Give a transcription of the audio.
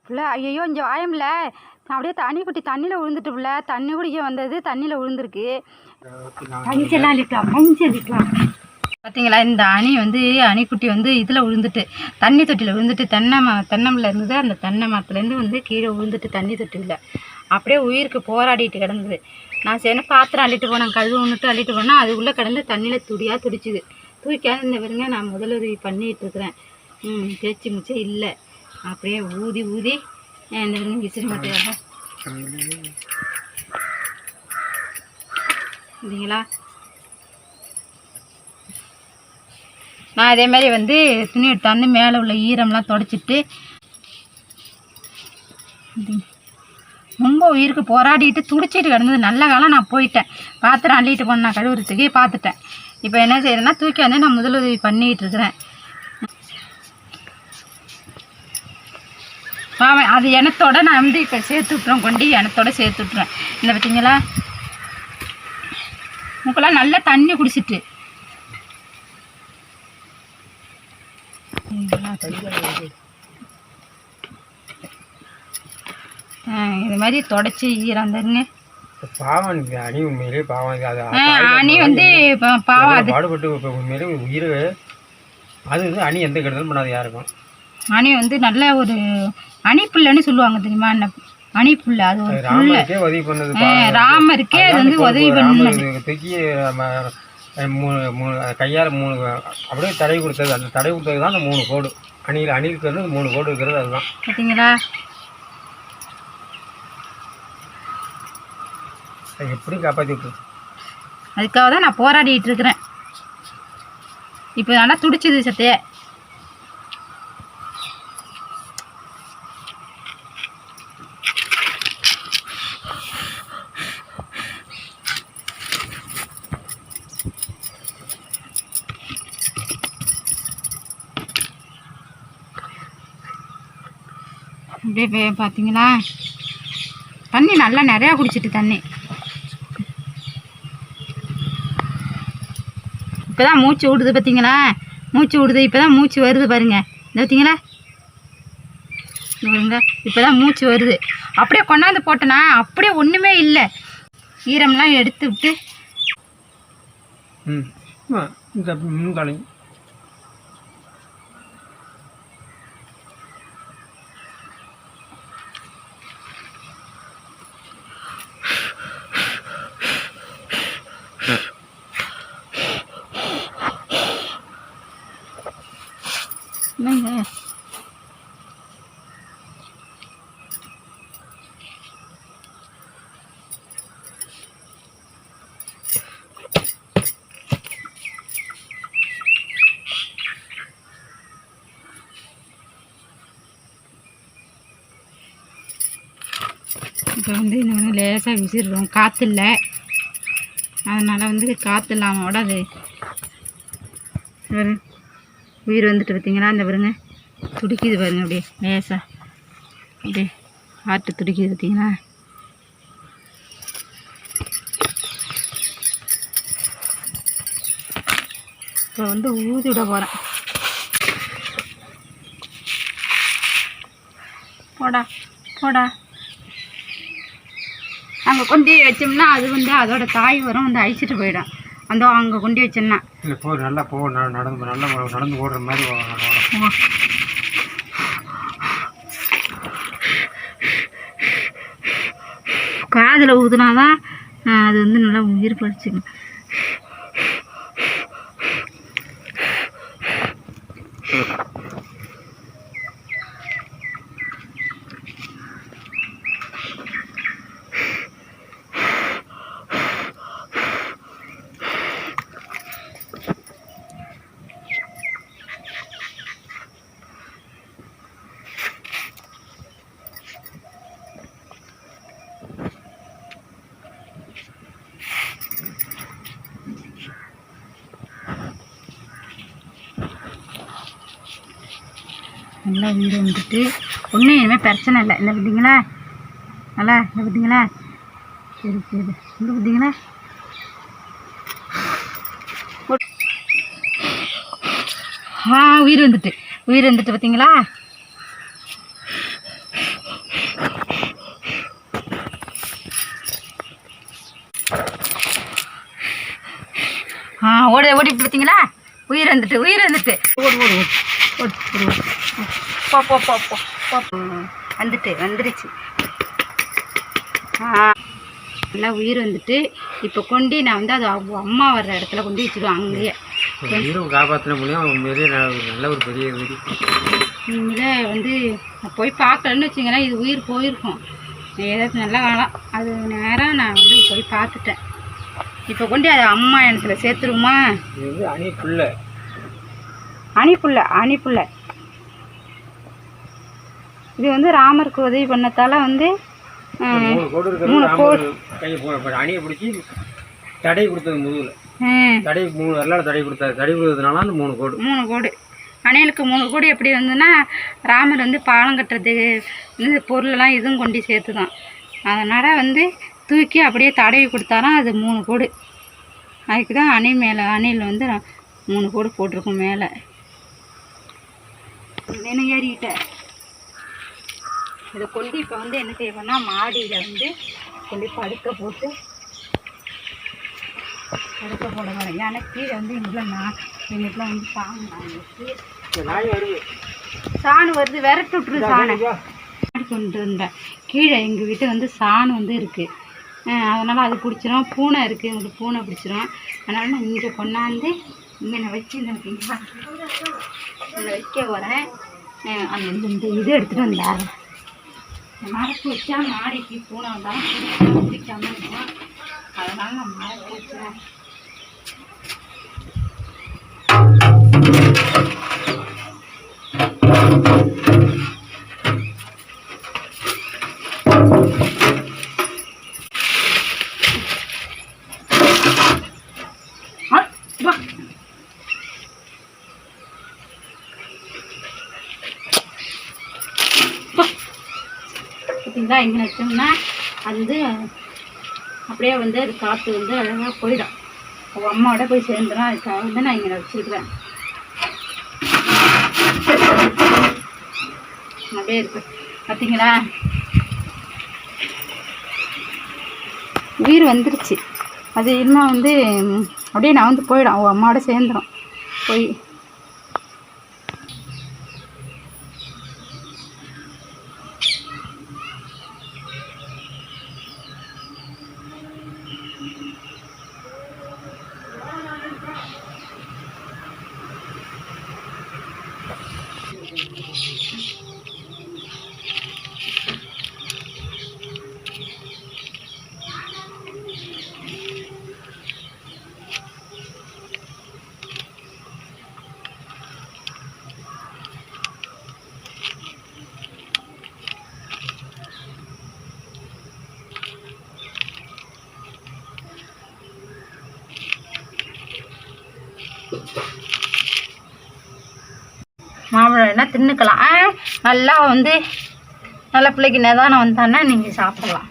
பிள்ளை ஐயோ இங்கே வாயம்ல அப்படியே அணிக்குட்டி தண்ணியில் விழுந்துட்டு பிள்ளை தண்ணி குடிக்க வந்தது தண்ணியில் விழுந்துருக்கு. மஞ்சள் அடிக்கலாம் பார்த்தீங்களா? இந்த அணி வந்து அணிக்குட்டி வந்து இதில் விழுந்துட்டு தண்ணி தொட்டியில் விழுந்துட்டு தென்னமில் இருந்தது. அந்த தென்னை மரத்துலேருந்து வந்து கீழே விழுந்துட்டு தண்ணி தொட்டியில் அப்படியே உயிருக்கு போராடிட்டு கிடந்தது. நான் சரி பாத்திரம் அள்ளிட்டு போனேன், கழுவு ஒன்றுட்டு அள்ளிட்டு போனால் அதுக்குள்ளே கிடந்து தண்ணியில் துடியாக துடிச்சுது. தூக்காத இந்த வருங்க நான் முதலுதவி பண்ணிகிட்டு இருக்கிறேன். தேய்ச்சி மிச்சம் இல்லை அப்படியே ஊதி ஊதி இந்த விசிறி மாட்டேங்க இல்லைங்களா? நான் அதே மாதிரி வந்து துணி எடுத்தாந்து மேலே உள்ள ஈரம்லாம் தொடச்சிட்டு ரொம்ப உயிருக்கு போராடிட்டு துடிச்சிட்டு கிடந்தது. நல்ல காலம் நான் போயிட்டேன், பாத்திரம் அள்ளிட்டு போனேன், நான் கழுவுறதுக்கே பார்த்துட்டேன். இப்போ என்ன செய்யறேன்னா தூக்கி வந்து நான் முதலுதவி பண்ணிகிட்டு இருக்கிறேன். அது எனத்தோட நான் வந்து இப்போ சேர்த்து விட்றேன், கொண்டு எனத்தோட சேர்த்து விட்றேன். இந்த பார்த்தீங்களா மூக்கெல்லாம் நல்லா தண்ணி குடிச்சிட்டு இது மாதிரி தொடச்சி ஈரம் தருங்க. அணி வந்து பாவம் அது பாடுபட்டு உண்மையிலே உயிர் அது வந்து அணி எந்த கெடுதலும் பண்ணாது யாருக்கும். அணி வந்து நல்ல ஒரு அணிப்புள்ளன்னு சொல்லுவாங்க தெரியுமா? அணிப்புள்ள அது ஒரு உதவி பண்ணது. ராமருக்கே அது வந்து உதவி பண்ணது. தூக்கி கையால் 3 அப்படியே தடை கொடுத்தது. அந்த தடை கொடுத்தது தான் அந்த 3 கோடு அணிலுக்கு வந்து 3 கோடு இருக்கிறது. அதுதான் பார்த்தீங்களா? எப்படி காப்பாற்றி விட்டு அதுக்காக தான் நான் போராடிட்டு இருக்கிறேன். இப்போ நல்லா துடிச்சுது சத்தையே. அப்படியே பார்த்தீங்களா தண்ணி நல்லா நிறையா குடிச்சிட்டு தண்ணி. இப்போ தான் மூச்சு விடுது பார்த்தீங்களா? மூச்சு விடுது, இப்போ தான் மூச்சு வருது பாருங்க. இந்த பார்த்தீங்களா பாருங்க, இப்போ தான் மூச்சு வருது. அப்படியே கொண்டாந்து போட்டேன்னா அப்படியே ஒன்றுமே இல்லை, ஈரம்லாம் எடுத்து விட்டு என்னங்க இப்போ வந்து இந்த மாதிரி லேசாக விசிறுறோம், காற்று இல்லை, அதனால் வந்து காற்று இல்லாமோட அது உயிர் வந்துட்டு பார்த்தீங்களா? இந்த பாருங்க துடிக்குது பாருங்க, அப்படியே லேசாக அப்படியே காற்று துடிக்குது பார்த்தீங்களா? இப்போ வந்து ஊதி விட போகிறேன். போடா போடா அங்கே கொண்டு வச்சோம்னா அது வந்து அதோட தாய் வரும் வந்து அழிச்சிட்டு போயிடும். அந்த அங்கே கொண்டு வச்சோம்னா நல்லா நடந்து ஓடுற மாதிரி காதில் ஊதுனாதான் அது வந்து நல்லா உயிர் பறிச்சுக்கணும். நல்லா வீடு வந்துட்டு ஒன்றும் இனிமேல் பிரச்சனை இல்லை. இந்த பார்த்தீங்களா நல்லா இந்த பார்த்தீங்களா சரி சரி இந்த பார்த்தீங்களா உயிர் வந்துட்டு பார்த்தீங்களா? ஓடி பார்த்தீங்களா? உயிர் வந்துட்டு ஓடு ஓடு ஓடு ஓடு ஓடு போ போ போ போ போ வந்துருச்சு. நல்லா உயிர் வந்துட்டு இப்போ கொண்டு நான் வந்து அது அம்மா வர்ற இடத்துல கொண்டு வச்சுருவேன். அங்கேயே காப்பாற்றின முடியும். நல்ல ஒரு பெரிய வீடு. நீங்களே வந்து போய் பார்க்கலன்னு வச்சிங்களேன், இது உயிர் போயிருக்கும். ஏதாச்சும் நல்லா வேணாம். அது நேராக நான் வந்து போய் பார்த்துட்டேன். இப்போ கொண்டு அதை அம்மா இடத்துல சேர்த்துருமா? அணிப்புள்ள இது வந்து ராமருக்கு உதவி பண்ணத்தால வந்து 3 கோடு அணியை பிடிச்சி தடை கொடுத்தது. முதுகில் தடை 3 வரலாறு தடை கொடுத்ததுனால அந்த 3 கோடு அணைகளுக்கு 3 கோடு எப்படி வந்துன்னா, ராமர் வந்து பாலம் கட்டுறதுக்கு இந்த பொருளெல்லாம் இதுவும் கொண்டு சேர்த்து தான். அதனால் வந்து தூக்கி அப்படியே தடவி கொடுத்தாராம். அது 3 கோடு. அதுக்கு தான் அணில் வந்து 3 கோடு போட்டிருக்கும் மேலே. என்ன ஏறிக்கிட்டேன் இதை கொண்டு இப்போ வந்து என்ன செய்வோம்னா, மாடியில் வந்து கொண்டு படுக்க போட்டு படுக்க போட வரேன். ஏன்னா கீழே வந்து எங்கள் வீட்டில் வந்து சாணம் வருது. விரட்டு விட்டுரு சாணை கொண்டு வந்தேன். கீழே எங்கள் வீட்டு வந்து சாணம் வந்து இருக்குது. அதனால் அது பிடிச்சிரும். பூனை இருக்குது, எங்களுக்கு பூனை பிடிச்சிரும். அதனால் நான் இங்கே கொண்டாந்து இங்கே நான் வச்சு இதில் வைக்க வரேன். அந்த இந்த இது எடுத்துகிட்டு வந்தார். மரப்பு வச்சா மாடிக்கு பூனை வந்தாலும் பிடிக்காம இருக்கும். அதனால் நான் மரப்பு வச்சுறேன். பார்த்தீங்களா, இங்கே வச்சோம்னா அது வந்து அப்படியே வந்து அது காற்று வந்து அழகாக போயிடும். அம்மாவோட போய் சேர்ந்துடும். அதுக்காக வந்து நான் இங்கே வச்சுருக்கிறேன். அப்படியே இருக்கு பார்த்தீங்களா, உயிர் வந்துருச்சு. அது இன்னும் வந்து அப்படியே நான் வந்து போயிடும். அவள் அம்மாவோட சேர்ந்துடும் போய். மாம்பழம் என்ன தின்னுக்கலாம். நல்லா வந்து நல்ல பிள்ளைக்கு நிதானம் வந்தானே நீங்கள் சாப்பிடலாம்.